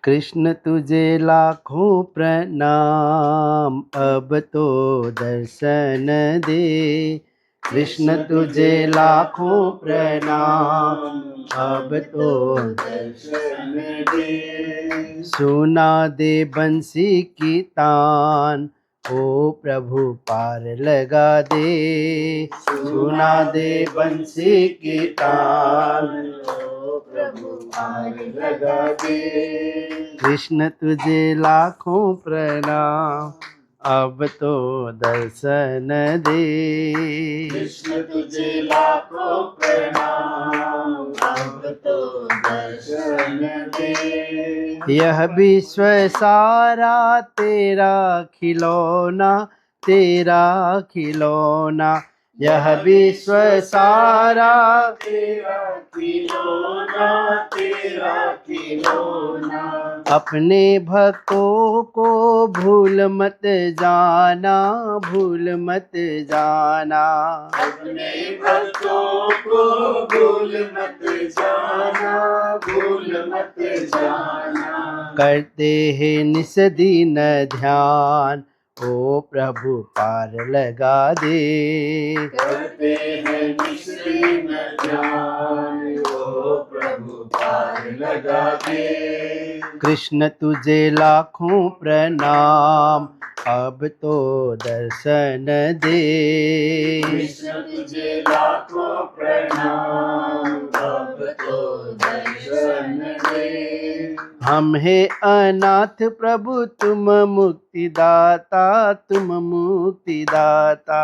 कृष्ण तुझे लाखों प्रणाम, अब तो दर्शन दे। कृष्ण तुझे लाखों प्रणाम, अब तो दर्शन दे। सुना दे बंसी की तान, ओ प्रभु पार लगा दे। सुना दे बंसी की तान, ओ प्रभु पार लगा दे। कृष्ण तुझे लाखों प्रणाम, अब तो दर्शन दे। कृष्ण तुझे लाखों प्रणाम, अब तो दर्शन दे। यह विश्व सारा तेरा खिलौना, तेरा खिलौना। यह विश्व सारा तेरा खिलौना, तेरा खिलौना। अपने भक्तों को भूल मत जाना, भूल मत जाना। अपने भक्तों को भूल मत जाना, भूल मत जाना। करते हैं निस दिन ध्यान, ओ प्रभु पार लगा दे। करते हैं निस दिन ध्यान, ओ प्रभु पार लगा दे। कृष्ण तुझे लाखों प्रणाम, अब तो दर्शन दे। कृष्ण तुझे लाखों प्रणाम, अब तो दर्शन दे। हम है अनाथ प्रभु तुम मुक्तिदाता, तुम मुक्तिदाता।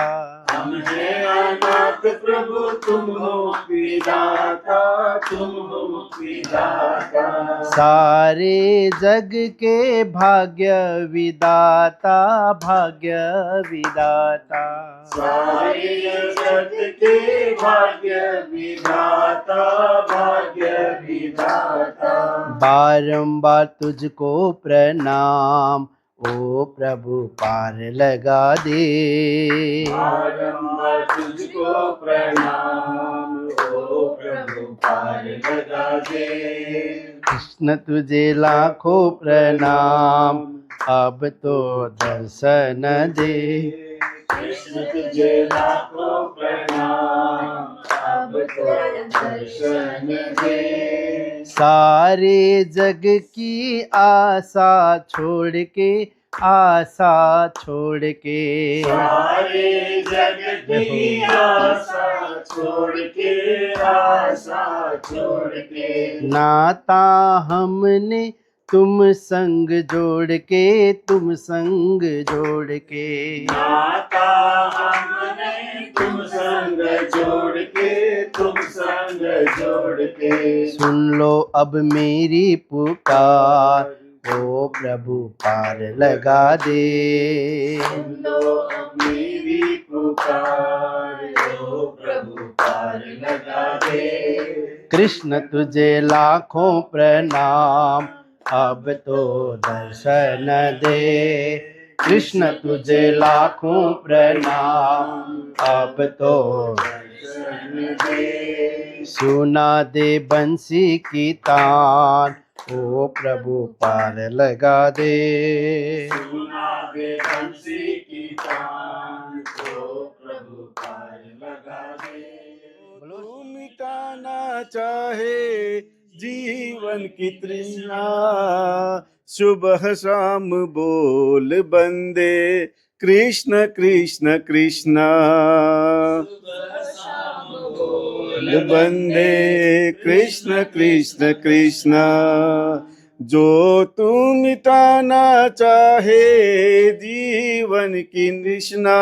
हम है अनाथ प्रभु तुम मुक्तिदाता, तुम मुक्तिदाता। सारे जग के भाग्य विदाता, भाग्य विदाता। सारे जग के भाग्य विदाता, भाग्य विदाता। बारंबार तुझको प्रणाम, ओ प्रभु पार लगा दे। बारंबार तुझको प्रणाम, ओ प्रभु पार लगा दे। कृष्ण तुझे लाखों प्रणाम, अब तो दर्शन दे। कृष्ण तुझे लाखों प्रणाम, अब तो दर्शन दे। सारे जग की आशा छोड़ के, आशा छोड़ के। सारे जग की आशा छोड़ के, आशा छोड़ के। नाता हमने तुम संग जोड़ के, तुम संग जोड़ के। नाता हमने तुम संग जोड़ के, तुम संग जोड़ के। सुन लो अब मेरी पुकार, ओ प्रभु पार लगा दे। सुन लो अब मेरी पुकार, ओ प्रभु पार लगा दे। कृष्ण तुझे लाखों प्रणाम, अब तो दर्शन दे। कृष्ण तुझे लाखों प्रणाम, अब तो दर्शन दे। सुना दे बंसी की तान, ओ प्रभु पार लगा दे। सुना दे बंसी की तान, ओ प्रभु पार लगा दे। तू मिटाना चाहे जीवन की तृष्णा, सुबह शाम बोल बंदे कृष्ण कृष्ण कृष्ण। बोल बंदे कृष्ण कृष्ण कृष्ण। जो तू मिटाना चाहे जीवन की तृष्णा,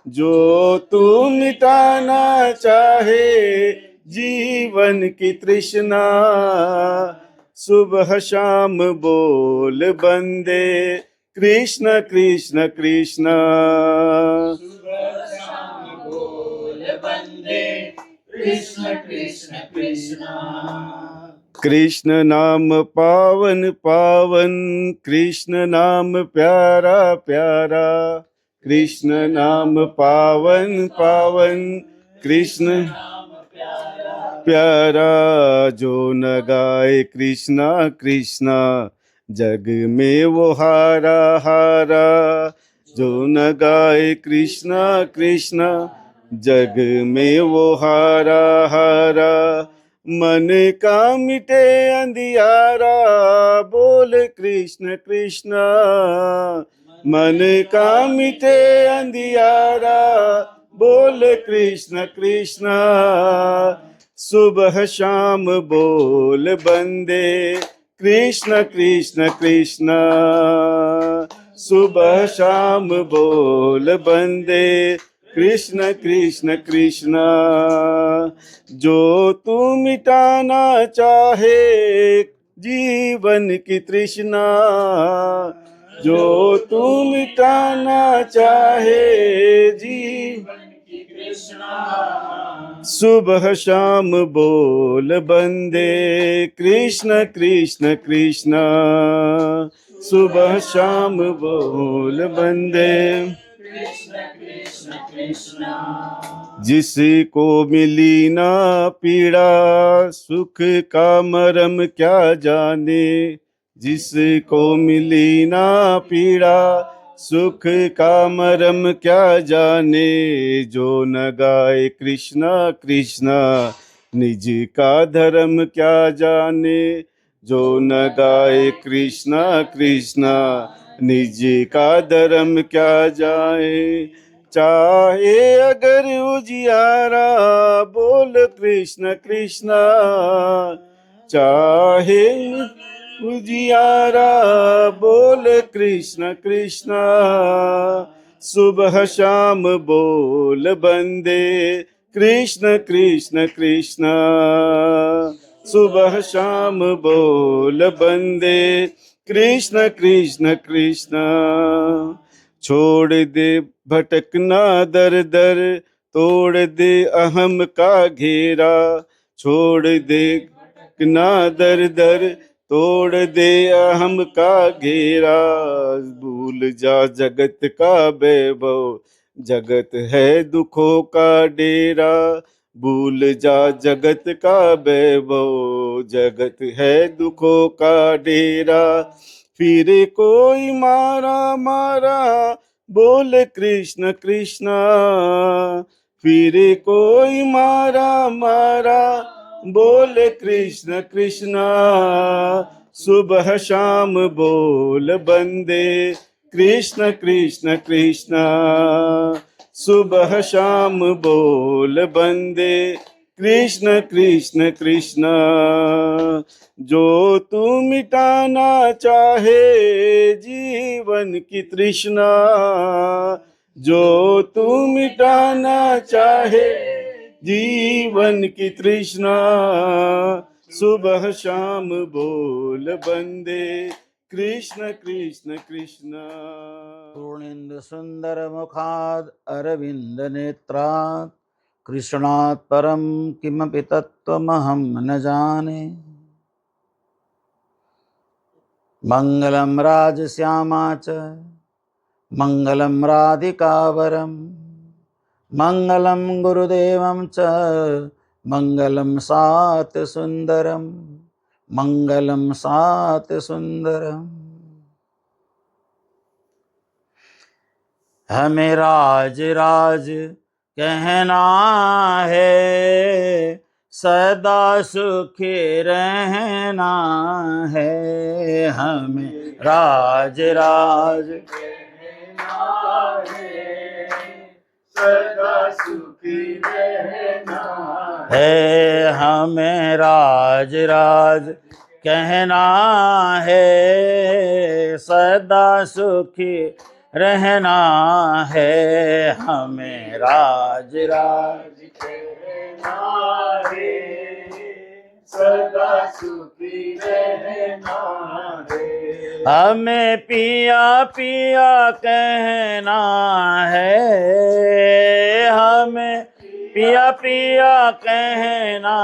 जो तू मिटाना चाहे जीवन की तृष्णा, सुबह शाम बोल बंदे कृष्ण कृष्ण कृष्ण। सुबह शाम बोल बंदे कृष्ण कृष्ण कृष्ण। कृष्ण नाम पावन पावन, कृष्ण नाम प्यारा प्यारा। कृष्ण नाम पावन पावन, कृष्ण नाम प्यारा प्यारा जो न गाए कृष्णा कृष्णा, जग में वो हारा हारा। जो न गाए कृष्णा कृष्णा, जग में वो हारा हारा। मन का मिटे अंधियारा, बोल कृष्ण कृष्णा। मन का मिटे अंधियारा, बोल कृष्ण कृष्णा। सुबह शाम बोल बंदे, कृष्ण कृष्ण कृष्ण। सुबह शाम बोल बंदे, कृष्ण कृष्ण कृष्ण। जो तू मिटाना चाहे जीवन की तृष्णा, जो तू मिटाना चाहे जीवन की तृष्णा। सुबह शाम बोल बंदे, कृष्ण कृष्ण कृष्ण। सुबह शाम बोल बंदे, कृष्ण कृष्ण कृष्ण। जिसको मिली ना पीड़ा, सुख का मरम क्या जाने। जिसको मिली ना पीड़ा, सुख का मरम क्या जाने। जो न गाए कृष्णा कृष्णा, निज का धर्म क्या जाने। जो न गाए कृष्णा कृष्णा, निज का धर्म क्या जाए। चाहे अगर उजियारा, बोल कृष्ण कृष्णा। चाहे उजियारा, बोल कृष्ण कृष्णा। सुबह शाम बोल बंदे, कृष्ण कृष्ण कृष्ण। सुबह शाम बोल बंदे, कृष्ण कृष्ण कृष्ण। छोड़ दे भटकना दर दर, तोड़ दे अहम का घेरा। छोड़ दे भटकना दर दर, तोड़ दे अहम का घेरा। भूल जा जगत का वैभव, जगत है दुखों का डेरा। भूल जा जगत का वैभव, जगत है दुखों का डेरा। फिर कोई मारा मारा, बोल कृष्ण कृष्णा। फिर कोई मारा मारा, बोल कृष्ण कृष्णा। सुबह शाम बोल बंदे, कृष्ण कृष्ण कृष्णा। सुबह शाम बोल बंदे, कृष्ण कृष्ण कृष्ण। जो तू मिटाना चाहे जीवन की तृष्णा, जो तू मिटाना चाहे जीवन की तृष्णा। सुबह शाम बोल बंदे, कृष्ण कृष्ण कृष्ण। पूर्णेन्दु सुंदर मुखाद अरविंद नेत्रात्, कृष्णात् परम किमपि तत्त्वमहं न जाने। मंगलम राजश्यामा च मंगलम राधिकावरम, मंगलम गुरुदेवं च मंगलम सात सुंदरम, मंगलम सात सुंदरम। हमें राज राज कहना है, सदा सुखी रहना है। हमें राज राज कहना है, सदा सुखी रहना है। हमें राज राज कहना है, सदा सुखी रहना है। हमें राज राज कहना है, सदा सुखी रहना है। हमें पिया पिया कहना है, हमें पिया पिया कहना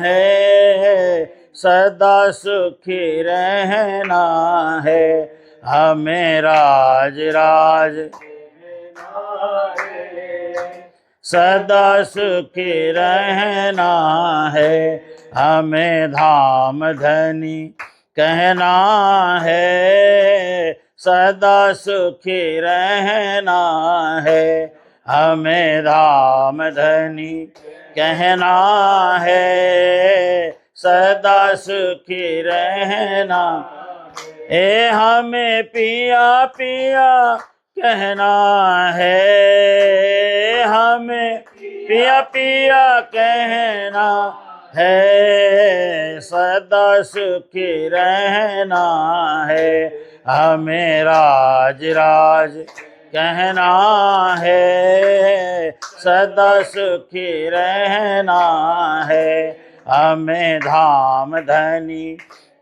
है, सदा सुखी रहना है। हमें राज राज कहना है, सदा सुखी रहना है। हमें धाम धनी कहना है, सदा सुखी रहना है। हमें धाम धनी कहना है, सदा सुखी रहना। ए हमें पिया पिया कहना है, हमें पिया पिया कहना है, सदा सुखी रहना है। हमें राज राज कहना है, सदा सुखी रहना है। हमें धाम धनी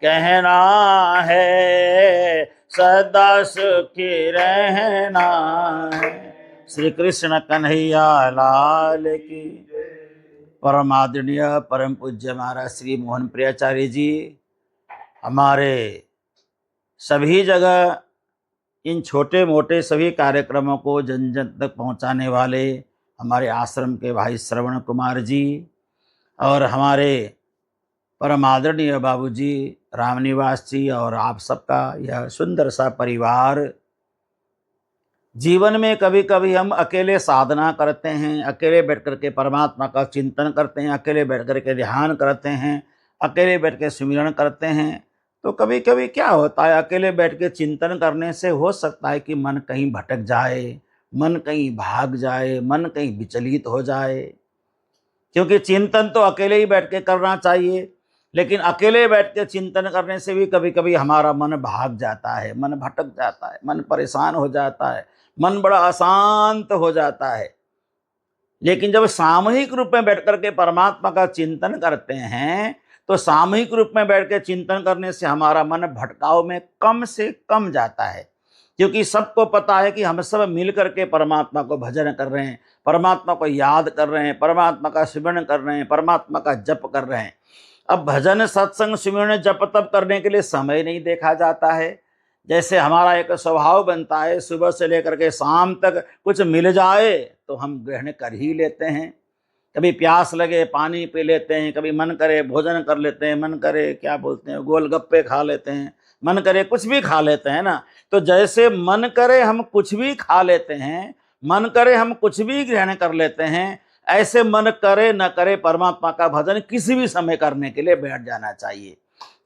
कहना है, सदा सुखी रहना है। श्री कृष्ण कन्हैया लाल की। परम आदरणीय परम पूज्य महाराज श्री मोहन प्रियाचार्य जी हमारे सभी जगह इन छोटे मोटे सभी कार्यक्रमों को जन जन तक पहुंचाने वाले हमारे आश्रम के भाई श्रवण कुमार जी और हमारे परम आदरणीय बाबूजी रामनिवास जी और आप सबका यह सुंदर सा परिवार। जीवन में कभी कभी हम अकेले साधना करते हैं, अकेले बैठ कर के परमात्मा का चिंतन करते हैं, अकेले बैठ कर के ध्यान करते हैं, अकेले बैठ के सुमिरन करते हैं। तो कभी कभी क्या होता है, अकेले बैठ के चिंतन करने से हो सकता है कि मन कहीं भटक जाए, मन कहीं भाग जाए, मन कहीं विचलित हो जाए। क्योंकि चिंतन तो अकेले ही बैठ के करना चाहिए, लेकिन अकेले बैठ के चिंतन करने से भी कभी कभी हमारा मन भाग जाता है, मन भटक जाता है, मन परेशान हो जाता है, मन बड़ा अशांत हो जाता है। लेकिन जब सामूहिक रूप में बैठ करके परमात्मा का चिंतन करते हैं तो सामूहिक रूप में बैठ के चिंतन करने से हमारा मन भटकाव में कम से कम जाता है। क्योंकि सबको पता है कि हम सब मिल करके परमात्मा को भजन कर रहे हैं, परमात्मा को याद कर रहे हैं, परमात्मा का स्मरण कर रहे हैं, परमात्मा का जप कर रहे हैं। अब भजन सत्संग स्मरण जप तप करने के लिए समय नहीं देखा जाता है। जैसे हमारा एक स्वभाव बनता है, सुबह से लेकर के शाम तक कुछ मिल जाए तो हम ग्रहण कर ही लेते हैं। कभी प्यास लगे पानी पी लेते हैं, कभी मन करे भोजन कर लेते हैं, मन करे क्या बोलते हैं गोलगप्पे खा लेते हैं, मन करे कुछ भी खा लेते हैं ना। तो जैसे मन करे हम कुछ भी खा लेते हैं, मन करे हम कुछ भी ग्रहण कर लेते हैं, ऐसे मन करे न करे परमात्मा का भजन किसी भी समय करने के लिए बैठ जाना चाहिए।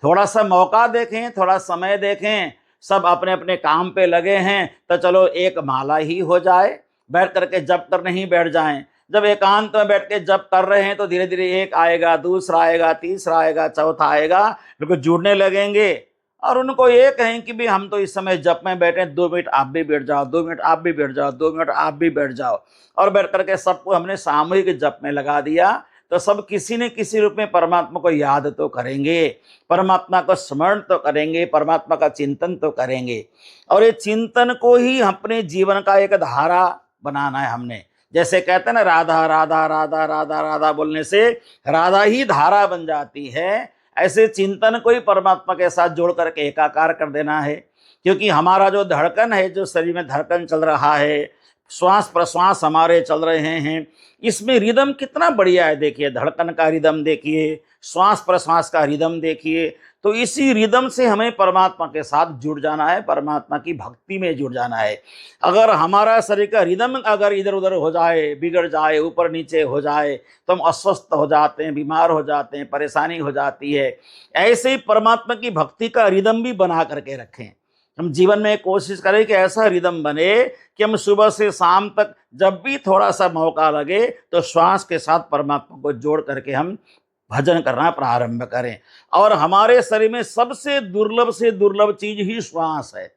थोड़ा सा मौका देखें, थोड़ा समय देखें, सब अपने अपने काम पे लगे हैं तो चलो एक माला ही हो जाए, बैठ करके जप करने ही बैठ जाएं। जब एकांत में बैठ के जप कर रहे हैं तो धीरे धीरे एक आएगा, दूसरा आएगा, तीसरा आएगा, चौथा आएगा, लोग जुड़ने लगेंगे और उनको ये कहें कि भी हम तो इस समय जप में बैठे, 2 मिनट आप भी बैठ जाओ, 2 मिनट आप भी बैठ जाओ, 2 मिनट आप भी बैठ जाओ। और बैठ करके सबको हमने सामूहिक जप में लगा दिया तो सब किसी न किसी रूप में परमात्मा को याद तो करेंगे, परमात्मा को स्मरण तो करेंगे, परमात्मा का चिंतन तो करेंगे। और ये चिंतन को ही अपने जीवन का एक धारा बनाना है हमने। जैसे कहते हैं ना राधा राधा राधा राधा राधा बोलने से राधा ही धारा बन जाती है, ऐसे चिंतन को ही परमात्मा के साथ जोड़ करके एकाकार कर देना है। क्योंकि हमारा जो धड़कन है, जो शरीर में धड़कन चल रहा है, श्वास प्रश्वास हमारे चल रहे हैं, इसमें रिदम कितना बढ़िया है। देखिए धड़कन का रिदम देखिए, श्वास प्रश्वास का रिदम देखिए। तो इसी रिदम से हमें परमात्मा के साथ जुड़ जाना है, परमात्मा की भक्ति में जुड़ जाना है। अगर हमारा शरीर का रिदम अगर इधर उधर हो जाए, बिगड़ जाए, ऊपर नीचे हो जाए तो हम अस्वस्थ हो जाते हैं, बीमार हो जाते हैं, परेशानी हो जाती है। ऐसे ही परमात्मा की भक्ति का रिदम भी बना करके रखें। हम जीवन में कोशिश करें कि ऐसा रिदम बने कि हम सुबह से शाम तक जब भी थोड़ा सा मौका लगे तो श्वास के साथ परमात्मा को जोड़ करके हम भजन करना प्रारंभ करें। और हमारे शरीर में सबसे दुर्लभ से दुर्लभ चीज ही श्वास है,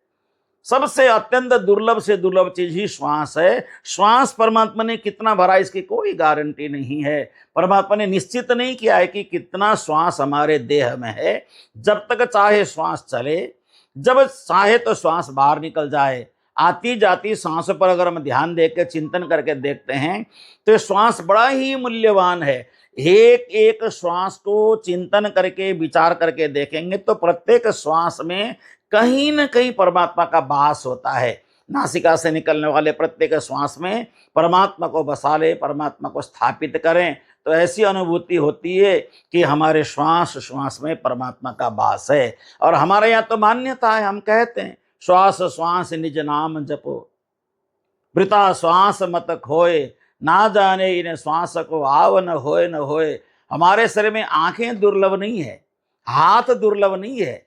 सबसे अत्यंत दुर्लभ से दुर्लभ चीज ही श्वास है। श्वास परमात्मा ने कितना भरा इसकी कोई गारंटी नहीं है। परमात्मा ने निश्चित नहीं किया है कि कितना श्वास हमारे देह में है। जब तक चाहे श्वास चले, जब चाहे तो श्वास बाहर निकल जाए। आती जाती सांस पर अगर हम ध्यान दे के चिंतन करके देखते हैं तो श्वास बड़ा ही मूल्यवान है। एक एक श्वास को चिंतन करके विचार करके देखेंगे तो प्रत्येक श्वास में कहीं न कहीं परमात्मा का वास होता है। नासिका से निकलने वाले प्रत्येक श्वास में परमात्मा को बसा ले, परमात्मा को स्थापित करें, तो ऐसी अनुभूति होती है कि हमारे श्वास श्वास में परमात्मा का वास है। और हमारे यहाँ तो मान्यता है, हम कहते हैं श्वास श्वास निज नाम जपो, वृथा श्वास मत खोए, ना जाने इन श्वास को आव न होए न होए। हमारे शरीर में आंखें दुर्लभ नहीं है, हाथ दुर्लभ नहीं है,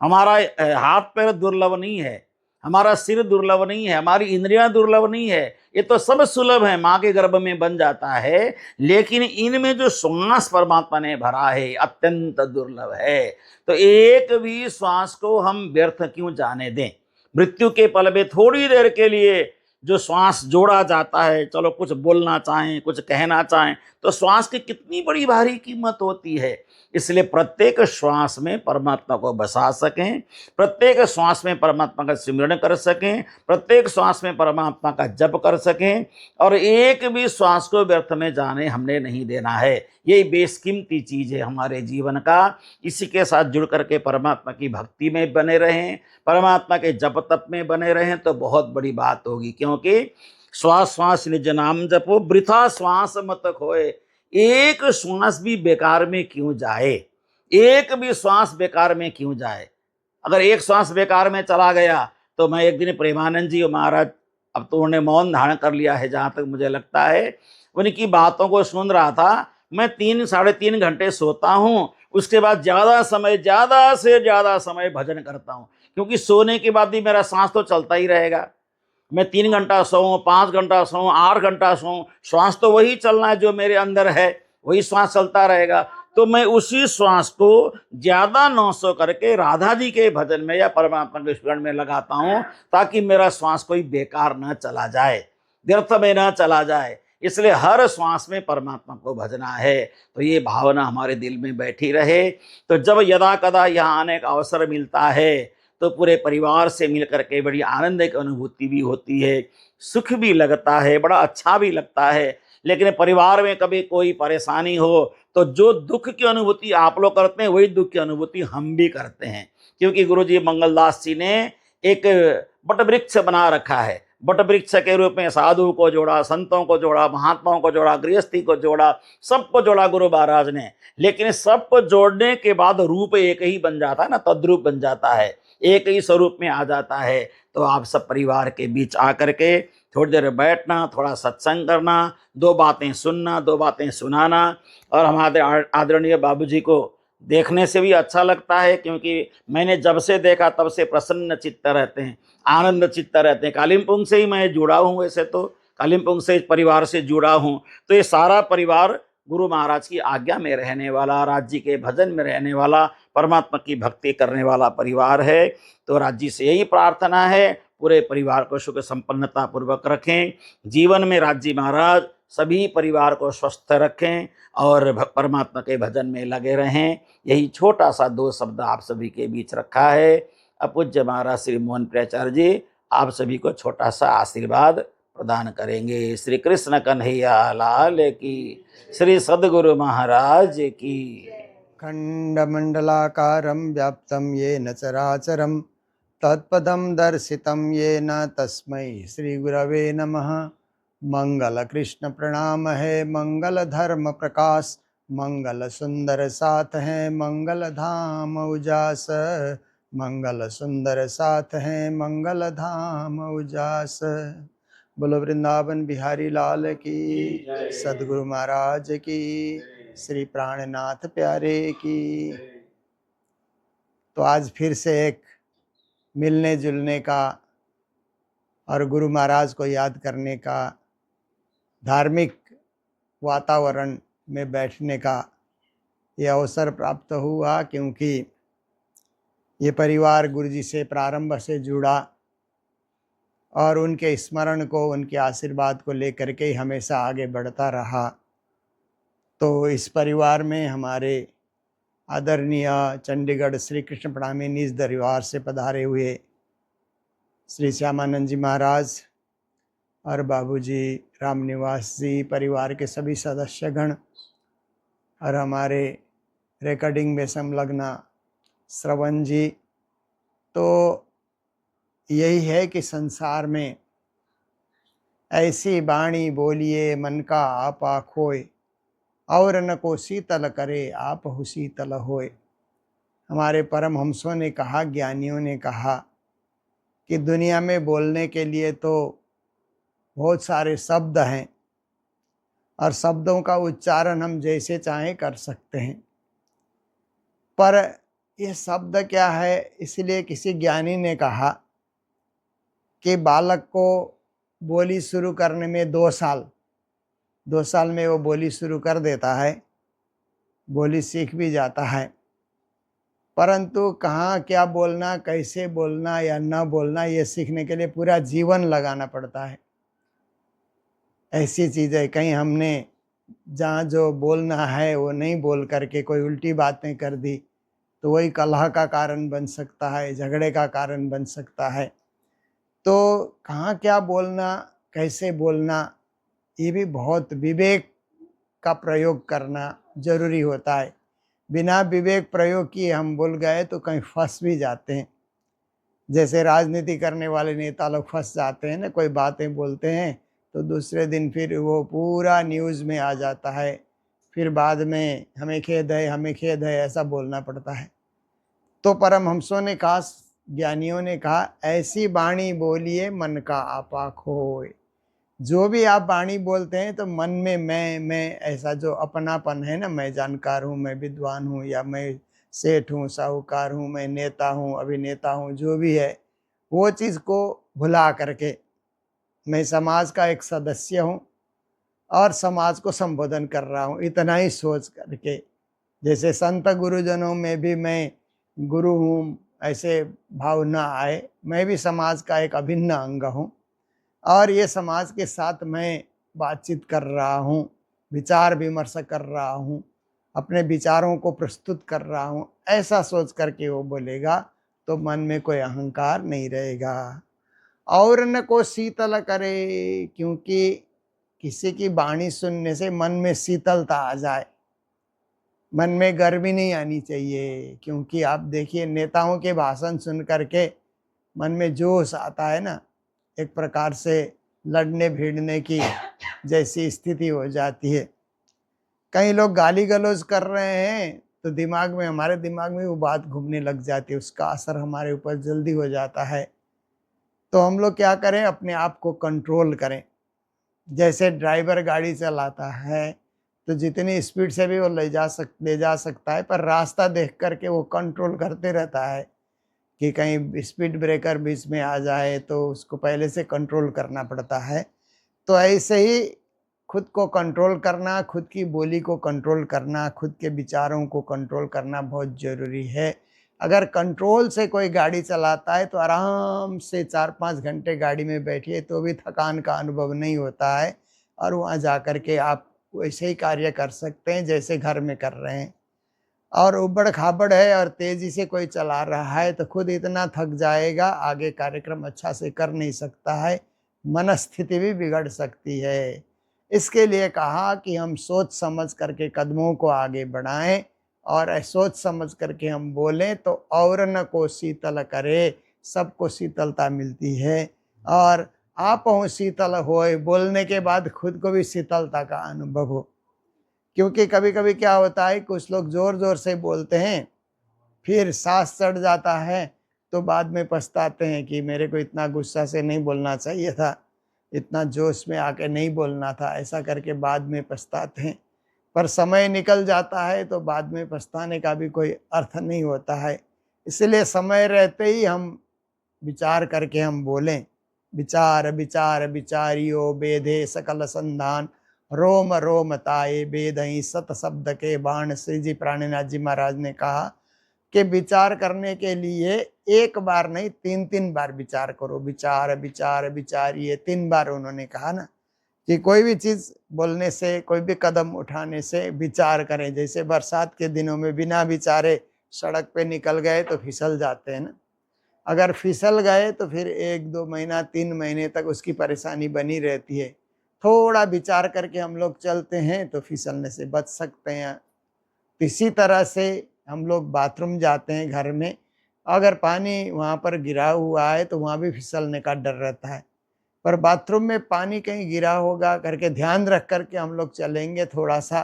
हमारा हाथ पैर दुर्लभ नहीं है, हमारा सिर दुर्लभ नहीं है, हमारी इंद्रियां दुर्लभ नहीं है, ये तो सब सुलभ है, माँ के गर्भ में बन जाता है। लेकिन इनमें जो श्वास परमात्मा ने भरा है अत्यंत दुर्लभ है। तो एक भी श्वास को हम व्यर्थ क्यों जाने दें। मृत्यु के पल में थोड़ी देर के लिए जो श्वास जोड़ा जाता है, चलो कुछ बोलना चाहें, कुछ कहना चाहें, तो श्वास की कितनी बड़ी भारी कीमत होती है। इसलिए प्रत्येक श्वास में परमात्मा को बसा सकें, प्रत्येक श्वास में परमात्मा का सिमरण कर सकें, प्रत्येक श्वास में परमात्मा का जप कर सकें, और एक भी श्वास को व्यर्थ में जाने हमने नहीं देना है। यही बेशकीमती चीज़ है हमारे जीवन का। इसी के साथ जुड़ करके परमात्मा की भक्ति में बने रहें, परमात्मा के जप तप में बने रहें, तो बहुत बड़ी बात होगी। क्योंकि श्वास श्वास निज नाम जपो, वृथा श्वास मत खोए। एक श्वास भी बेकार में क्यों जाए, एक भी श्वास बेकार में क्यों जाए। अगर एक श्वास बेकार में चला गया, तो मैं एक दिन प्रेमानंद जी महाराज, अब तो उन्होंने मौन धारण कर लिया है जहाँ तक मुझे लगता है, उनकी बातों को सुन रहा था। मैं 3-3.5 घंटे सोता हूँ, उसके बाद ज़्यादा से ज़्यादा समय भजन करता हूँ, क्योंकि सोने के बाद भी मेरा सांस तो चलता ही रहेगा। मैं 3 घंटा सोऊं, 5 घंटा सोऊं, 8 घंटा सोऊं, श्वास तो वही चलना है जो मेरे अंदर है, वही श्वास चलता रहेगा। तो मैं उसी श्वास को ज़्यादा न सो करके राधा जी के भजन में या परमात्मा के स्मरण में लगाता हूँ, ताकि मेरा श्वास कोई बेकार न चला जाए, व्यर्थ में न चला जाए। इसलिए हर श्वास में परमात्मा को भजना है। तो ये भावना हमारे दिल में बैठी रहे। तो जब यदा कदा यहाँ आने का अवसर मिलता है, तो पूरे परिवार से मिल करके बड़ी आनंद की अनुभूति भी होती है, सुख भी लगता है, बड़ा अच्छा भी लगता है। लेकिन परिवार में कभी कोई परेशानी हो, तो जो दुख की अनुभूति आप लोग करते हैं, वही दुख की अनुभूति हम भी करते हैं। क्योंकि गुरुजी मंगलदास जी ने एक बट वृक्ष बना रखा है। बट वृक्ष के रूप में साधु को जोड़ा, संतों को जोड़ा, महात्माओं को जोड़ा, गृहस्थी को जोड़ा, सबको जोड़ा गुरु महाराज ने। लेकिन सबको जोड़ने के बाद रूप एक ही बन जाता है ना, तद्रूप बन जाता है, एक ही स्वरूप में आ जाता है। तो आप सब परिवार के बीच आकर के थोड़ी देर बैठना, थोड़ा सत्संग करना, 2 बातें सुनना, 2 बातें सुनाना। और हमारे आदरणीय बाबूजी को देखने से भी अच्छा लगता है, क्योंकि मैंने जब से देखा तब से प्रसन्न चित्त रहते हैं, आनंद चित्त रहते हैं। कालिम्पोंग से ही मैं जुड़ा हूँ, वैसे तो कालिम्पोंग से परिवार से जुड़ा हूँ। तो ये सारा परिवार गुरु महाराज की आज्ञा में रहने वाला, राज जी के भजन में रहने वाला, परमात्मा की भक्ति करने वाला परिवार है। तो राज जी से यही प्रार्थना है, पूरे परिवार को सुख संपन्नता पूर्वक रखें। जीवन में राज जी महाराज सभी परिवार को स्वस्थ रखें और परमात्मा के भजन में लगे रहें। यही छोटा सा 2 शब्द आप सभी के बीच रखा है। अपूज्य महाराज श्री मोहन प्रियाचार्य जी आप सभी को छोटा सा आशीर्वाद प्रदान करेंगे। श्री कृष्ण कन्हैया लाल की, श्री सद्गुरु महाराज की। खण्डमण्डलाकारं व्याप्तं येन चराचरं तत्पदं दर्शितं येन तस्मै श्रीगुरवे नमः। मंगल कृष्ण प्रणाम है, मंगल धर्म प्रकाश, मंगल सुंदर साथ है, मंगल धाम उजास। मंगल सुंदर साथ है, मंगल धाम उजास। बोलो वृंदावन बिहारी लाल की, सदगुरु महाराज की, श्री प्राणनाथ प्यारे की। तो आज फिर से एक मिलने जुलने का और गुरु महाराज को याद करने का, धार्मिक वातावरण में बैठने का ये अवसर प्राप्त हुआ, क्योंकि ये परिवार गुरु जी से प्रारंभ से जुड़ा और उनके स्मरण को, उनके आशीर्वाद को लेकर के हमेशा आगे बढ़ता रहा। तो इस परिवार में हमारे आदरणीय चंडीगढ़ श्री कृष्ण प्रणामी निज दरबार से पधारे हुए श्री श्यामानंद जी महाराज और बाबूजी रामनिवास जी, परिवार के सभी सदस्यगण और हमारे रिकॉर्डिंग में संलग्न श्रवण जी। तो यही है कि संसार में ऐसी वाणी बोलिए मन का आपा खोए, और न को शीतल करे आपहु शीतल होए। हमारे परम हंसों ने कहा, ज्ञानियों ने कहा कि दुनिया में बोलने के लिए तो बहुत सारे शब्द हैं और शब्दों का उच्चारण हम जैसे चाहें कर सकते हैं, पर ये शब्द क्या है, इसलिए किसी ज्ञानी ने कहा कि बालक को बोली शुरू करने में 2 साल में वो बोली शुरू कर देता है, बोली सीख भी जाता है, परंतु कहाँ क्या बोलना, कैसे बोलना या न बोलना, ये सीखने के लिए पूरा जीवन लगाना पड़ता है। ऐसी चीज़ें कहीं हमने जहाँ जो बोलना है वो नहीं बोल करके कोई उल्टी बातें कर दी तो वही कलह का कारण बन सकता है, झगड़े का कारण बन सकता है। तो कहाँ क्या बोलना, कैसे बोलना, ये भी बहुत विवेक का प्रयोग करना जरूरी होता है। बिना विवेक प्रयोग किए हम बोल गए तो कहीं फंस भी जाते हैं। जैसे राजनीति करने वाले नेता लोग फंस जाते हैं ना, कोई बातें बोलते हैं तो दूसरे दिन फिर वो पूरा न्यूज़ में आ जाता है, फिर बाद में हमें खेद है, हमें खेद है, ऐसा बोलना पड़ता है। तो परमहंसों ने कहा, ज्ञानियों ने कहा, ऐसी वाणी बोलिए मन का आपा खोए। जो भी आप वाणी बोलते हैं तो मन में मैं ऐसा जो अपनापन है ना, मैं जानकार हूँ, मैं विद्वान हूँ, या मैं सेठ हूँ, साहूकार हूँ, मैं नेता हूँ, अभिनेता हूँ, जो भी है वो चीज़ को भुला करके मैं समाज का एक सदस्य हूँ और समाज को संबोधन कर रहा हूँ, इतना ही सोच करके। जैसे संत गुरुजनों में भी मैं गुरु हूँ ऐसे भाव न आए, मैं भी समाज का एक अभिन्न अंग हूँ और ये समाज के साथ मैं बातचीत कर रहा हूँ, विचार विमर्श कर रहा हूँ, अपने विचारों को प्रस्तुत कर रहा हूँ, ऐसा सोच करके वो बोलेगा तो मन में कोई अहंकार नहीं रहेगा। और न को शीतल करे, क्योंकि किसी की वाणी सुनने से मन में शीतलता आ जाए, मन में गर्मी नहीं आनी चाहिए। क्योंकि आप देखिए नेताओं के भाषण सुन करके मन में जोश आता है ना, एक प्रकार से लड़ने भिड़ने की जैसी स्थिति हो जाती है। कई लोग गाली गलौज कर रहे हैं तो हमारे दिमाग में वो बात घूमने लग जाती है, उसका असर हमारे ऊपर जल्दी हो जाता है। तो हम लोग क्या करें, अपने आप को कंट्रोल करें। जैसे ड्राइवर गाड़ी चलाता है तो जितनी स्पीड से भी वो ले जा सकता है, पर रास्ता देख करके वो कंट्रोल करते रहता है कि कहीं स्पीड ब्रेकर बीच में आ जाए तो उसको पहले से कंट्रोल करना पड़ता है। तो ऐसे ही खुद को कंट्रोल करना, खुद की बोली को कंट्रोल करना, खुद के विचारों को कंट्रोल करना बहुत ज़रूरी है। अगर कंट्रोल से कोई गाड़ी चलाता है तो आराम से 4-5 घंटे गाड़ी में बैठिए तो भी थकान का अनुभव नहीं होता है और वहाँ जा कर के आप वैसे ही कार्य कर सकते हैं जैसे घर में कर रहे हैं। और उबड़ खाबड़ है और तेज़ी से कोई चला रहा है तो खुद इतना थक जाएगा, आगे कार्यक्रम अच्छा से कर नहीं सकता है, मनस्थिति भी बिगड़ सकती है। इसके लिए कहा कि हम सोच समझ करके कदमों को आगे बढ़ाएं और सोच समझ करके हम बोलें तो और न को शीतल करे, सबको शीतलता मिलती है। और आप हो शीतल होए, बोलने के बाद खुद को भी शीतलता का अनुभव हो। क्योंकि कभी कभी क्या होता है, कुछ लोग ज़ोर ज़ोर से बोलते हैं, फिर सांस चढ़ जाता है तो बाद में पछताते हैं कि मेरे को इतना गुस्सा से नहीं बोलना चाहिए था, इतना जोश में आके नहीं बोलना था, ऐसा करके बाद में पछताते हैं। पर समय निकल जाता है तो बाद में पछताने का भी कोई अर्थ नहीं होता है। इसलिए समय रहते ही हम विचार करके हम बोलें। विचार विचार विचारियो बेधे सकल संधान, रोम रोम ताए बेदही सत शब्द के बाण। श्री जी प्राणनाथ जी महाराज ने कहा कि विचार करने के लिए एक बार नहीं 3-3 बार विचार करो। विचार विचार विचारिए 3 बार उन्होंने कहा ना, कि कोई भी चीज़ बोलने से, कोई भी कदम उठाने से विचार करें। जैसे बरसात के दिनों में बिना विचारे सड़क पे निकल गए तो फिसल जाते हैं ना। अगर फिसल गए तो फिर 1-2 महीना 3 महीने तक उसकी परेशानी बनी रहती है। थोड़ा विचार करके हम लोग चलते हैं तो फिसलने से बच सकते हैं। इसी तरह से हम लोग बाथरूम जाते हैं घर में अगर पानी वहाँ पर गिरा हुआ है तो वहाँ भी फिसलने का डर रहता है। पर बाथरूम में पानी कहीं गिरा होगा करके ध्यान रख कर के हम लोग चलेंगे थोड़ा सा,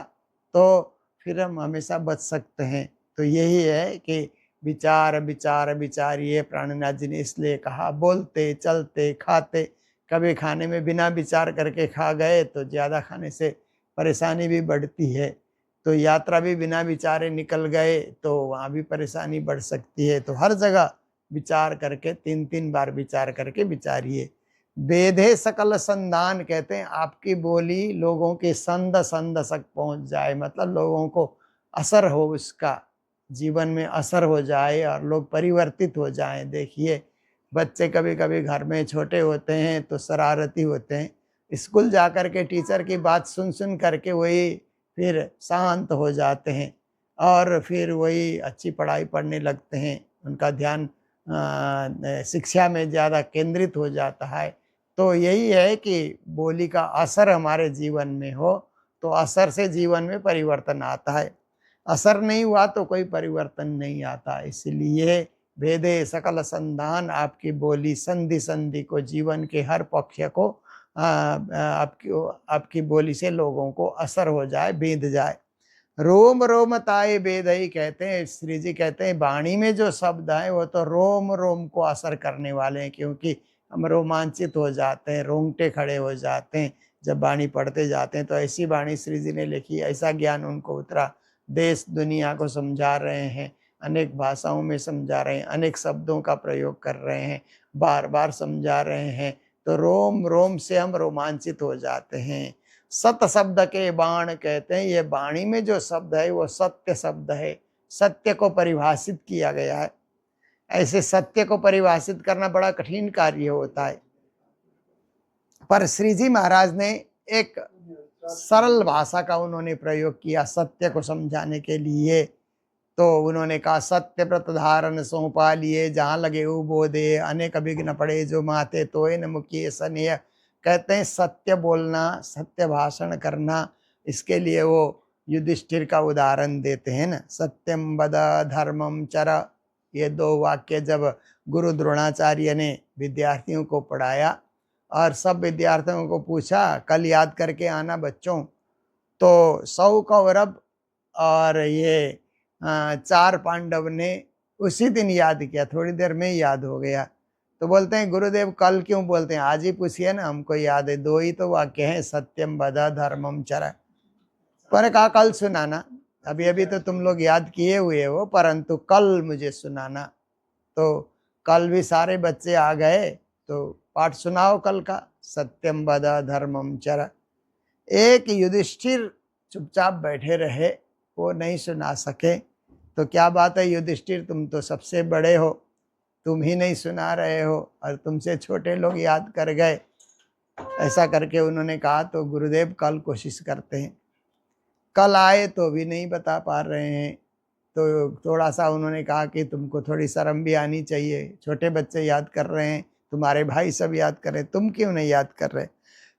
तो फिर हम हमेशा बच सकते हैं। तो यही है कि विचार विचार विचारिए, प्राणनाथ जी ने इसलिए कहा। बोलते चलते खाते, कभी खाने में बिना विचार करके खा गए तो ज़्यादा खाने से परेशानी भी बढ़ती है। तो यात्रा भी बिना विचारे निकल गए तो वहाँ भी परेशानी बढ़ सकती है। तो हर जगह विचार करके 3-3 बार विचार करके विचारिए। वेधे सकल संधान कहते हैं आपकी बोली लोगों के संद संद तक पहुंच जाए, मतलब लोगों को असर हो, उसका जीवन में असर हो जाए और लोग परिवर्तित हो जाएं। देखिए बच्चे कभी कभी घर में छोटे होते हैं तो शरारती होते हैं, स्कूल जा कर के टीचर की बात सुन सुन करके वही फिर शांत हो जाते हैं और फिर वही अच्छी पढ़ाई पढ़ने लगते हैं। उनका ध्यान शिक्षा में ज़्यादा केंद्रित हो जाता है। तो यही है कि बोली का असर हमारे जीवन में हो तो असर से जीवन में परिवर्तन आता है, असर नहीं हुआ तो कोई परिवर्तन नहीं आता। इसलिए भेदे सकल संधान, आपकी बोली संधि संधि को, जीवन के हर पक्ष को आपकी बोली से लोगों को असर हो जाए, बींध जाए। रोम रोम ताए बेदई कहते हैं, श्री जी कहते हैं वाणी में जो शब्द है वो तो रोम रोम को असर करने वाले हैं, क्योंकि हम रोमांचित हो जाते हैं, रोंगटे खड़े हो जाते हैं जब वाणी पढ़ते जाते हैं। तो ऐसी वाणी श्री जी ने लिखी, ऐसा ज्ञान उनको उतरा, देश दुनिया को समझा रहे हैं, अनेक भाषाओं में समझा रहे हैं, अनेक शब्दों का प्रयोग कर रहे हैं, बार बार समझा रहे हैं। तो रोम रोम से हम रोमांचित हो जाते हैं। सत शब्द के बाण कहते हैं, ये वाणी में जो शब्द है वो सत्य शब्द है, सत्य को परिभाषित किया गया है। ऐसे सत्य को परिभाषित करना बड़ा कठिन कार्य होता है, पर श्री जी महाराज ने एक सरल भाषा का उन्होंने प्रयोग किया सत्य को समझाने के लिए। तो उन्होंने कहा सत्य व्रत धारण सौंपा लिए, जहाँ लगे उबोधे, अनेक विघ्न पड़े जो माथे तोय न मुकिए सनेह। कहते हैं सत्य बोलना, सत्य भाषण करना, इसके लिए वो युधिष्ठिर का उदाहरण देते हैं ना, सत्यम वद धर्मम चर। ये 2 वाक्य जब गुरु द्रोणाचार्य ने विद्यार्थियों को पढ़ाया और सब विद्यार्थियों को पूछा कल याद करके आना बच्चों, तो 100 कौरव और ये 4 पांडव ने उसी दिन याद किया, थोड़ी देर में याद हो गया। तो बोलते हैं गुरुदेव कल क्यों बोलते हैं, आज ही पूछिए ना, हमको याद है। 2 ही तो वाक्य हैं, सत्यम वद धर्मम चर। पर कहा कल सुनाना, अभी अभी तो तुम लोग याद किए हुए हो, परंतु कल मुझे सुनाना। तो कल भी सारे बच्चे आ गए, तो पाठ सुनाओ कल का, सत्यम वद धर्मम चर। एक युधिष्ठिर चुपचाप बैठे रहे, वो नहीं सुना सके। तो क्या बात है युधिष्ठिर, तुम तो सबसे बड़े हो, तुम ही नहीं सुना रहे हो और तुमसे छोटे लोग याद कर गए। ऐसा करके उन्होंने कहा तो गुरुदेव कल कोशिश करते हैं। कल आए तो भी नहीं बता पा रहे हैं। तो थोड़ा सा उन्होंने कहा कि तुमको थोड़ी शर्म भी आनी चाहिए, छोटे बच्चे याद कर रहे हैं, तुम्हारे भाई सब याद कर रहे, तुम क्यों नहीं याद कर रहे।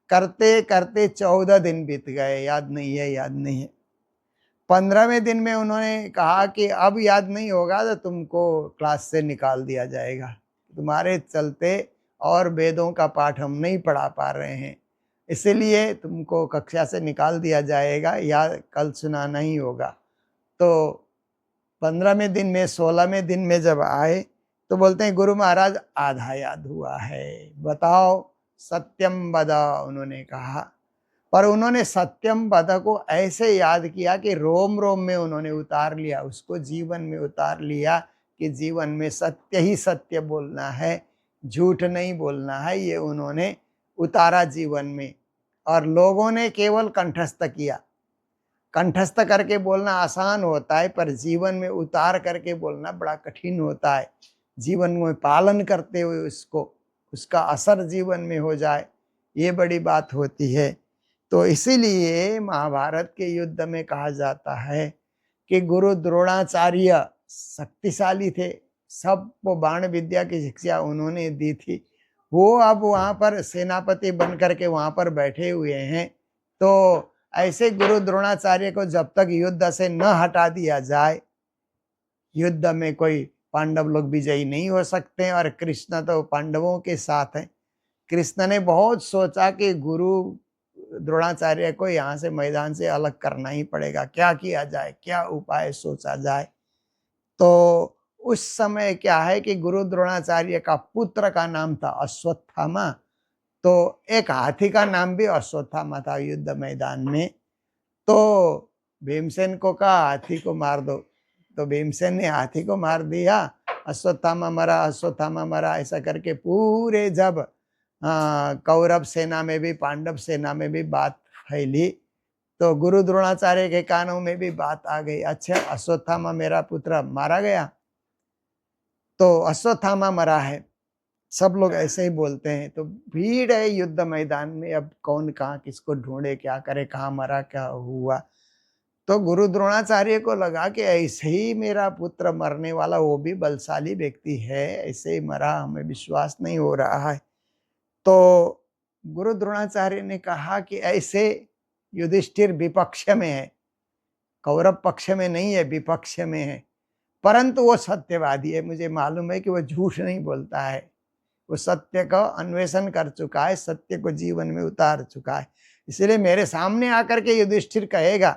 करते करते 14 दिन बीत गए, याद नहीं है, याद नहीं है। 15वें दिन में उन्होंने कहा कि अब याद नहीं होगा तो तुमको क्लास से निकाल दिया जाएगा, तुम्हारे चलते और वेदों का पाठ हम नहीं पढ़ा पा रहे हैं, इसलिए तुमको कक्षा से निकाल दिया जाएगा, या कल सुनाना ही होगा। तो 15वें दिन में 16वें दिन में जब आए तो बोलते हैं गुरु महाराज आधा याद हुआ है, बताओ सत्यम वद, उन्होंने कहा। पर उन्होंने सत्यम वद को ऐसे याद किया कि रोम रोम में उन्होंने उतार लिया, उसको जीवन में उतार लिया कि जीवन में सत्य ही सत्य बोलना है, झूठ नहीं बोलना है, ये उन्होंने उतारा जीवन में। और लोगों ने केवल कंठस्थ किया, कंठस्थ करके बोलना आसान होता है, पर जीवन में उतार करके बोलना बड़ा कठिन होता है। जीवन में पालन करते हुए उसको, उसका असर जीवन में हो जाए, ये बड़ी बात होती है। तो इसीलिए महाभारत के युद्ध में कहा जाता है कि गुरु द्रोणाचार्य शक्तिशाली थे, सबको बाण विद्या की शिक्षा उन्होंने दी थी। वो अब वहाँ पर सेनापति बन करके वहाँ पर बैठे हुए हैं। तो ऐसे गुरु द्रोणाचार्य को जब तक युद्ध से न हटा दिया जाए, युद्ध में कोई पांडव लोग विजयी नहीं हो सकते और कृष्ण तो पांडवों के साथ हैं। कृष्ण ने बहुत सोचा कि गुरु द्रोणाचार्य को यहाँ से मैदान से अलग करना ही पड़ेगा, क्या किया जाए, क्या उपाय सोचा जाए। तो उस समय क्या है कि गुरु द्रोणाचार्य का पुत्र का नाम था अश्वत्थामा, तो एक हाथी का नाम भी अश्वत्थामा था युद्ध मैदान में। तो भीमसेन को कहा हाथी को मार दो, तो भीमसेन ने हाथी को मार दिया, अश्वत्थामा मरा, अश्वत्थामा मरा, ऐसा करके पूरे जब कौरव सेना में भी पांडव सेना में भी बात फैली तो गुरु द्रोणाचार्य के कानों में भी बात आ गई, अच्छा अश्वत्थामा मेरा पुत्र मारा गया, तो अश्वत्थामा मरा है, सब लोग ऐसे ही बोलते हैं। तो भीड़ है युद्ध मैदान में, अब कौन कहाँ किसको ढूंढे, क्या करे, कहाँ मरा क्या हुआ। तो गुरु द्रोणाचार्य को लगा कि ऐसे ही मेरा पुत्र मरने वाला, वो भी बलशाली व्यक्ति है, ऐसे ही मरा, हमें विश्वास नहीं हो रहा है। तो गुरु द्रोणाचार्य ने कहा कि ऐसे युधिष्ठिर विपक्ष में है, कौरव पक्ष में नहीं है, विपक्ष में है, परंतु वो सत्यवादी है, मुझे मालूम है कि वो झूठ नहीं बोलता है, वो सत्य का अन्वेषण कर चुका है, सत्य को जीवन में उतार चुका है। इसलिए मेरे सामने आकर के युधिष्ठिर कहेगा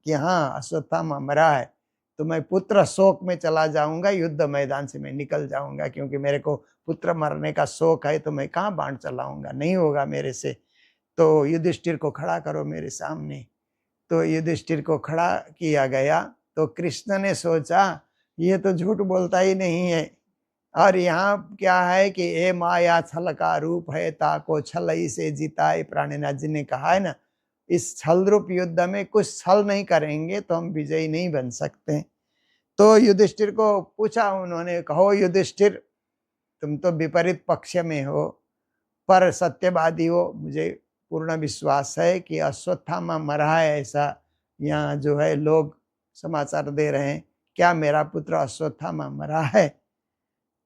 कि हाँ अश्वत्थामा मरा है, तो मैं पुत्र शोक में चला जाऊंगा, युद्ध मैदान से मैं निकल जाऊंगा, क्योंकि मेरे को पुत्र मरने का शोक है, तो मैं कहाँ बाण चलाऊंगा, नहीं होगा मेरे से। तो युधिष्ठिर को खड़ा करो मेरे सामने। तो युधिष्ठिर को खड़ा किया गया। तो कृष्ण ने सोचा ये तो झूठ बोलता ही नहीं है, और यहाँ क्या है कि ए माया छल का रूप है, ताको छलई से जिताए, प्राणीनाथ जी ने कहा है ना, इस छल रूप युद्ध में कुछ छल नहीं करेंगे तो हम विजयी नहीं बन सकते। तो युधिष्ठिर को पूछा उन्होंने, कहो युधिष्ठिर तुम तो विपरीत पक्ष में हो पर सत्यवादी हो, मुझे पूर्ण विश्वास है कि अश्वत्थामा मरा है, ऐसा यहाँ जो है लोग समाचार दे रहे हैं, क्या मेरा पुत्र अश्वत्थामा मरा है।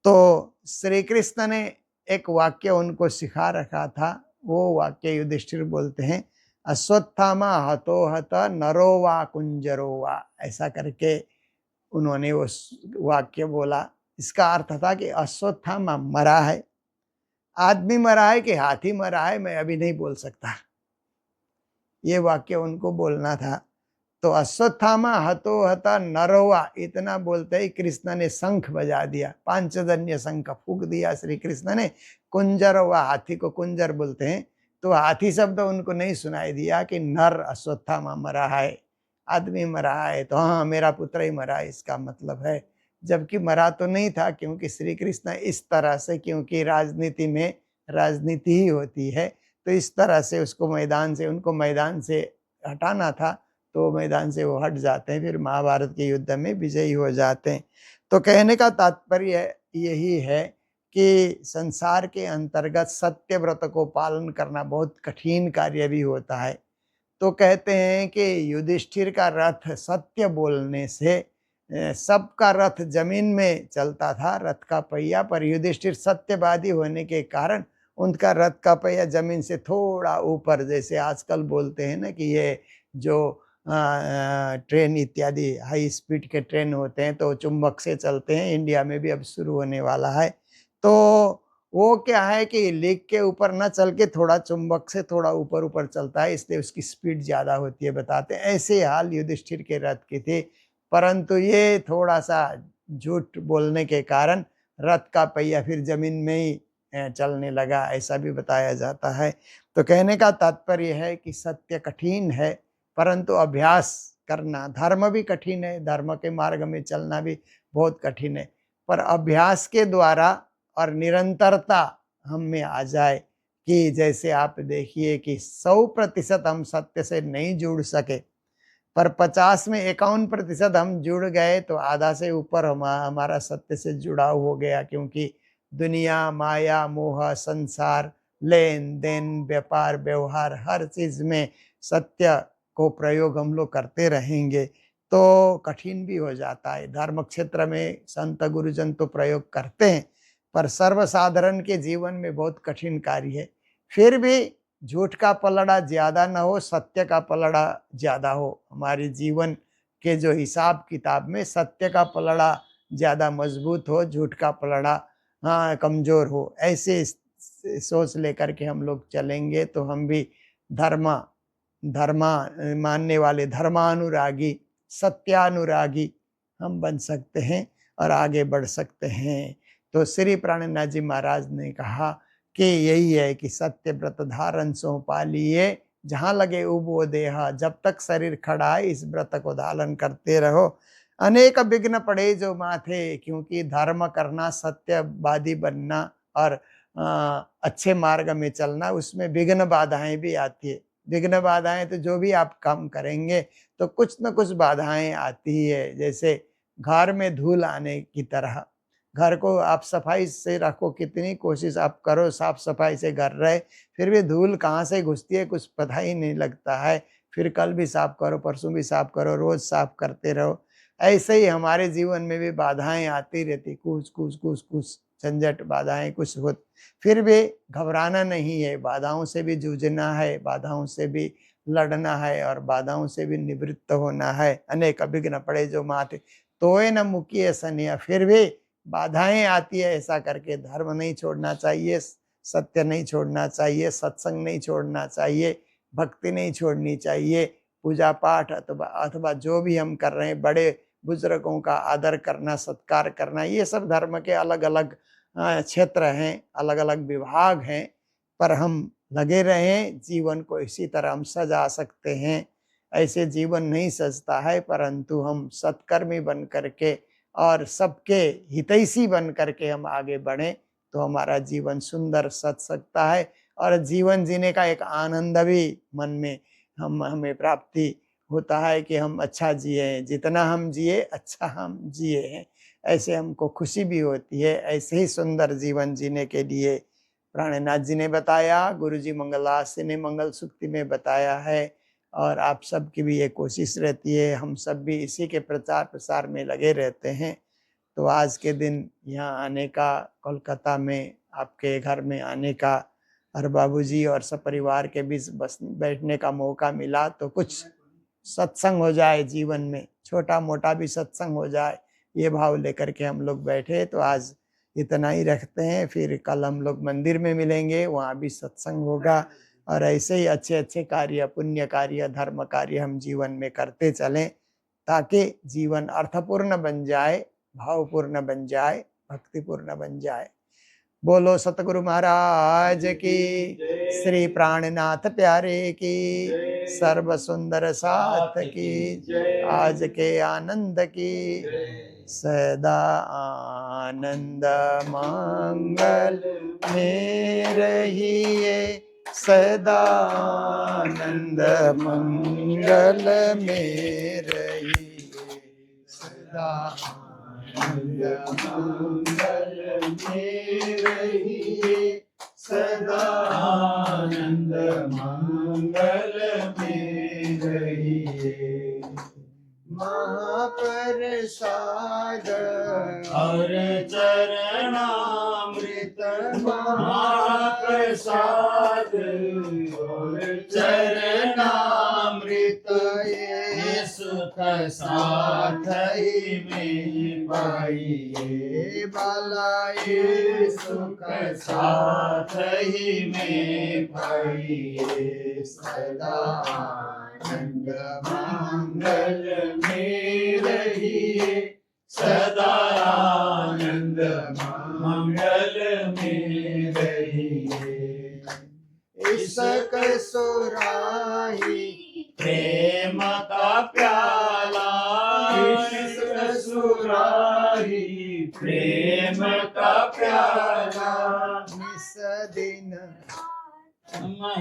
तो श्री कृष्ण ने एक वाक्य उनको सिखा रखा था, वो वाक्य युधिष्ठिर बोलते हैं, अश्वत्थामा हतो हत नरो वा कुंजरो वा, ऐसा करके उन्होंने वो वाक्य बोला। इसका अर्थ था कि अश्वत्थामा मरा है, आदमी मरा है कि हाथी मरा है मैं अभी नहीं बोल सकता, ये वाक्य उनको बोलना था। तो अश्वत्थामा हतो हता नरोवा, इतना बोलते ही कृष्ण ने शंख बजा दिया, पांचजन्य शंख फूंक दिया श्री कृष्ण ने। कुंजर व हाथी को कुंजर बोलते हैं, तो हाथी शब्द उनको नहीं सुनाई दिया कि नर अश्वत्थामा मरा है, आदमी मरा है, तो हाँ मेरा पुत्र ही मरा है इसका मतलब है, जबकि मरा तो नहीं था, क्योंकि श्री कृष्ण इस तरह से, क्योंकि राजनीति में राजनीति ही होती है, तो इस तरह से उसको मैदान से, उनको मैदान से हटाना था, तो मैदान से वो हट जाते हैं, फिर महाभारत के युद्ध में विजयी हो जाते हैं। तो कहने का तात्पर्य यही है कि संसार के अंतर्गत सत्य व्रत को पालन करना बहुत कठिन कार्य भी होता है। तो कहते हैं कि युधिष्ठिर का रथ सत्य बोलने से सबका रथ जमीन में चलता था, रथ का पहिया, पर युधिष्ठिर सत्यवादी होने के कारण उनका रथ का पहिया जमीन से थोड़ा ऊपर, जैसे आजकल बोलते हैं ना कि ये जो ट्रेन इत्यादि हाई स्पीड के ट्रेन होते हैं तो चुंबक से चलते हैं, इंडिया में भी अब शुरू होने वाला है। तो वो क्या है कि लेक के ऊपर ना चल के थोड़ा चुंबक से थोड़ा ऊपर ऊपर चलता है, इसलिए उसकी स्पीड ज़्यादा होती है बताते हैं। ऐसे हाल युधिष्ठिर के रथ के थे, परंतु ये थोड़ा सा झूठ बोलने के कारण रथ का पहिया फिर जमीन में ही चलने लगा, ऐसा भी बताया जाता है। तो कहने का तात्पर्य है कि सत्य कठिन है, परंतु अभ्यास करना, धर्म भी कठिन है, धर्म के मार्ग में चलना भी बहुत कठिन है, पर अभ्यास के द्वारा और निरंतरता हम में आ जाए, कि जैसे आप देखिए कि 100% हम सत्य से नहीं जुड़ सके, पर 50 में 51% हम जुड़ गए, तो आधा से ऊपर हमारा सत्य से जुड़ाव हो गया, क्योंकि दुनिया, माया, मोह, संसार, लेन देन, व्यापार व्यवहार, हर चीज में सत्य को प्रयोग हम लोग करते रहेंगे तो कठिन भी हो जाता है। धर्म क्षेत्र में संत गुरुजन तो प्रयोग करते हैं, पर सर्वसाधारण के जीवन में बहुत कठिन कार्य है। फिर भी झूठ का पलड़ा ज्यादा न हो, सत्य का पलड़ा ज्यादा हो। हमारे जीवन के जो हिसाब किताब में सत्य का पलड़ा ज़्यादा मजबूत हो, झूठ का पलड़ा हाँ कमज़ोर हो, ऐसे सोच लेकर के हम लोग चलेंगे तो हम भी धर्मा धर्मा मानने वाले, धर्मानुरागी, सत्यानुरागी हम बन सकते हैं और आगे बढ़ सकते हैं। तो श्री प्राणनाथ जी महाराज ने कहा कि यही है कि सत्य व्रत धारण सो पालिए, जहाँ लगे उबो देहा, जब तक शरीर खड़ा है इस व्रत को धारण करते रहो। अनेक विघ्न पड़े जो माथे, क्योंकि धर्म करना, सत्यवादी बनना और अच्छे मार्ग में चलना, उसमें विघ्न बाधाएं भी आती है। विघ्न बाधाएं तो जो भी आप काम करेंगे तो कुछ न कुछ बाधाएं आती है, जैसे घर में धूल आने की तरह। घर को आप सफाई से रखो, कितनी कोशिश आप करो साफ सफाई से घर रहे, फिर भी धूल कहाँ से घुसती है कुछ पता ही नहीं लगता है। फिर कल भी साफ करो, परसों भी साफ करो, रोज साफ करते रहो। ऐसे ही हमारे जीवन में भी बाधाएं आती रहती, कुछ झंझट बाधाएं कुछ हो, फिर भी घबराना नहीं है, बाधाओं से भी जूझना है, बाधाओं से भी लड़ना है और बाधाओं से भी निवृत्त होना है। अनेक विघ्न पड़े जो माथे, तोए न मुकिए सनिया, फिर भी बाधाएं आती है, ऐसा करके धर्म नहीं छोड़ना चाहिए, सत्य नहीं छोड़ना चाहिए, सत्संग नहीं छोड़ना चाहिए, भक्ति नहीं छोड़नी चाहिए, पूजा पाठ अथवा जो भी हम कर रहे हैं, बड़े बुजुर्गों का आदर करना, सत्कार करना, ये सब धर्म के अलग अलग क्षेत्र हैं, अलग अलग विभाग हैं, पर हम लगे रहें, जीवन को इसी तरह हम सजा सकते हैं। ऐसे जीवन नहीं सजता है, परंतु हम सत्कर्मी बन करके और सबके हितैषी बन करके हम आगे बढ़ें तो हमारा जीवन सुंदर सज सकता है और जीवन जीने का एक आनंद भी मन में हमें प्राप्ति होता है कि हम अच्छा जिए हैं, जितना हम जिए अच्छा हम जिए हैं, ऐसे हमको खुशी भी होती है। ऐसे ही सुंदर जीवन जीने के लिए प्राणनाथ जी ने बताया, गुरु जी मंगलास्य ने मंगल सूक्ति में बताया है, और आप सब की भी ये कोशिश रहती है, हम सब भी इसी के प्रचार प्रसार में लगे रहते हैं। तो आज के दिन यहाँ आने का, कोलकाता में आपके घर में आने का और बाबूजी और सब परिवार के बीच बस बैठने का मौका मिला, तो कुछ सत्संग हो जाए जीवन में, छोटा मोटा भी सत्संग हो जाए, ये भाव लेकर के हम लोग बैठे। तो आज इतना ही रखते हैं, फिर कल हम लोग मंदिर में मिलेंगे, वहाँ भी सत्संग होगा और ऐसे ही अच्छे अच्छे कार्य, पुण्य कार्य, धर्म कार्य हम जीवन में करते चलें, ताकि जीवन अर्थपूर्ण बन जाए, भावपूर्ण बन जाए, भक्तिपूर्ण बन जाए। बोलो सतगुरु महाराज की, श्री प्राणनाथ प्यारे की, सर्व सुंदर साथ की, आज के आनंद की, सदा आनंद मंगल में रहिए, सदा आनंद मंगल में रहिए, सदा आनंद मंगल में रहिए, सदा आनंद मंगल में रहिए। महाप्रसाद और चरणामृत, महाप्रसाद और चरणामृत, ये सुख साथ ही में पाइए, बाला ये सुख साथ ही में पाइए, सदा आनंद मंगल में रहिए, सदा आनंद मंगल में रहिए। इसक सुराही प्रेम का प्याला, इसक सुराही प्रेम का प्याला, निस दिन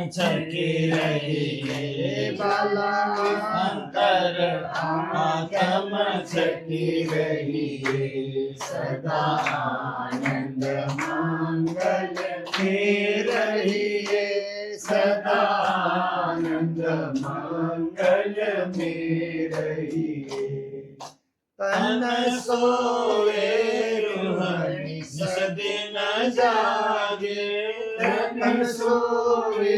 छके रहिए, बाला अंतर आत्म छकी रहिए, सदा आनंद मंगल में रहिए, सदा आनंद मंगल में रहिए। तन सोए रूह निस दिन जागे, तन सोए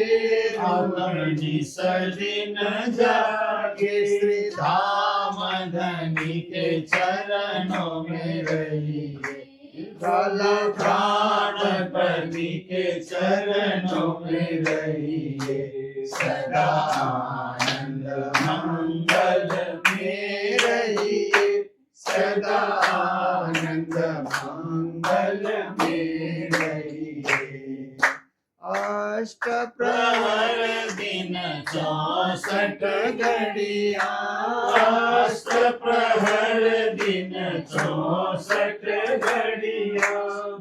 रूह निस दिन जागे, श्री धाम धनी के चरणों में रहिए, भला प्राणपति के चरणों में रहिए, सदा आनंद मंगल में रहिए, सदा आनंद मंगल में रहिए। अष्ट प्रहर दिन 64 घड़िया, अष्ट प्रहर दिन 64 घड़िया,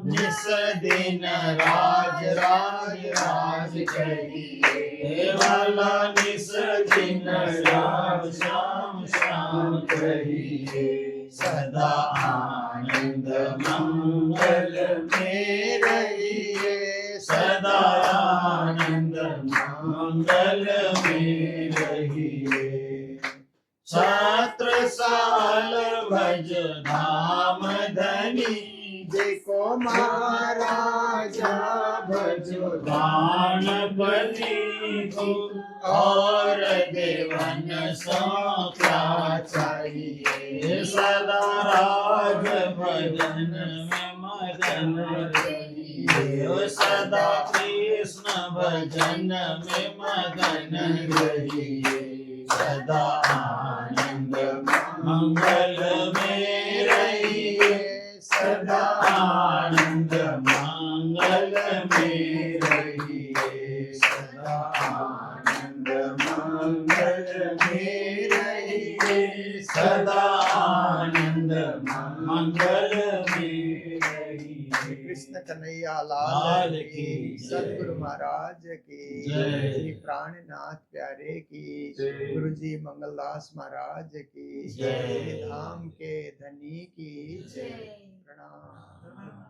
निस दिन राज राज राज करिए, वाला निस दिन राज श्याम श्याम करिए, सदा आनंद मंगल में रहिए, सदा आनंद मंगल में रहिए। छत्र साल भज धाम धनी, देखो महाराजा भजो दानपति को, और देवन सो क्या चाहिए, सदा राज भजन में मगन रहिए, सदा कृष्ण भजन में मगन रहिए, सदा आनंद मंगल में रहिए, सदा आनंद मंगल में रहिए, सदा आनंद मंगल में रहिए, सदा आनंद मंगल में रहिए। कृष्ण कन्हैया लाल की, सतगुरु महाराज की जय। श्री प्राणनाथ प्यारे की, जय। गुरु जी मंगलदास महाराज की, जय। श्री धाम के धनी की, प्रणाम।